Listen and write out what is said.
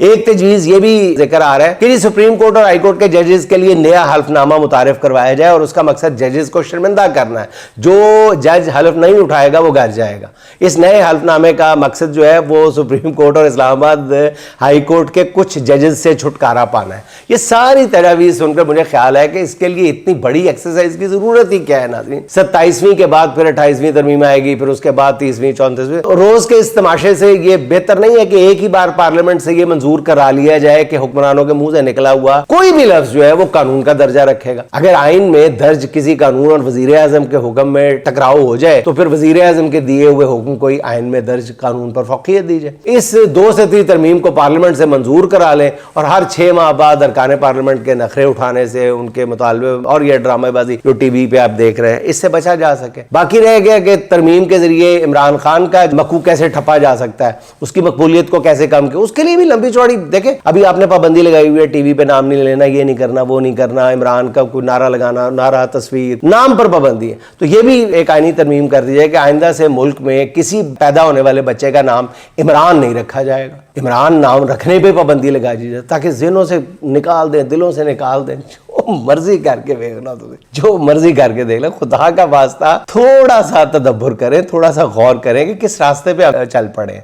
ایک تجویز یہ بھی ذکر آ رہا ہے کہ سپریم کورٹ اور ہائی کورٹ کے ججز کے لیے نیا حلف نامہ متعارف کروایا جائے اور اس کا مقصد ججز کو شرمندہ کرنا ہے. جو جج حلف نہیں اٹھائے گا وہ گھر جائے گا. اس نئے حلف نامے کا مقصد جو ہے وہ سپریم کورٹ اور اسلام آباد ہائی کورٹ کے کچھ ججز سے چھٹکارا پانا ہے. یہ ساری تجاویز سن کر مجھے خیال ہے کہ اس کے لیے اتنی بڑی ایکسرسائز کی ضرورت ہی کیا ہے ناظرین. 27ویں کے بعد پھر 28ویں ترمیم آئے گی, پھر اس کے بعد 30ویں 34ویں. روز کے اس تماشے سے یہ بہتر نہیں ہے کہ ایک ہی بار پارلیمنٹ سے یہ منظور کرا لیا جائے کہ حکمرانوں کے منہ سے نکلا ہوا کوئی بھی لفظ جو ہے وہ قانون کا درجہ رکھے گا. اگر آئین میں درج کسی قانون اور وزیر اعظم کے حکم میں ٹکراؤ ہو جائے تو پھر وزیر اعظم کے دیے ہوئے حکم کو ہی آئین میں درج قانون پر فوقیت دی جائے. اس 2 سے 3 ترمیم کو پارلیمنٹ سے منظور کرا لیں اور ہر 6 ماہ بعد ارکان پارلیمنٹ کے نخرے اٹھانے سے, ان کے مطالبے اور یہ ڈرامہ بازی جو ٹی وی پہ آپ دیکھ رہے ہیں, اس سے بچا جا سکے. باقی رہ گیا کہ ترمیم کے ذریعے عمران خان کا مکو کیسے ٹھپا جا سکتا ہے, اس کی مقبولیت کو کیسے کم کیا. اس کے لیے بھی لمبی چوڑی دیکھیں, ابھی آپ نے پابندی لگائی ہوئی ہے ٹی وی پہ نام نہیں لینا, یہ نہیں کرنا, وہ نہیں کرنا, عمران کا کوئی نعرہ لگانا, نعرہ تصویر, نام پر پابندی ہے. تو یہ بھی ایک آئینی ترمیم کر دی جائے کہ آئندہ سے ملک میں کسی پیدا ہونے والے بچے کا نام عمران نہیں رکھا جائے گا. عمران نام رکھنے پہ پابندی لگا دی جائے تاکہ ذہنوں سے نکال دیں, دلوں سے نکال دیں. جو مرضی کر کے دیکھنا, تمہیں جو مرضی کر کے دیکھ لیں. خدا کا واسطہ تھوڑا سا تدبر کریں, تھوڑا سا غور کریں کہ کس راستے پہ چل پڑے.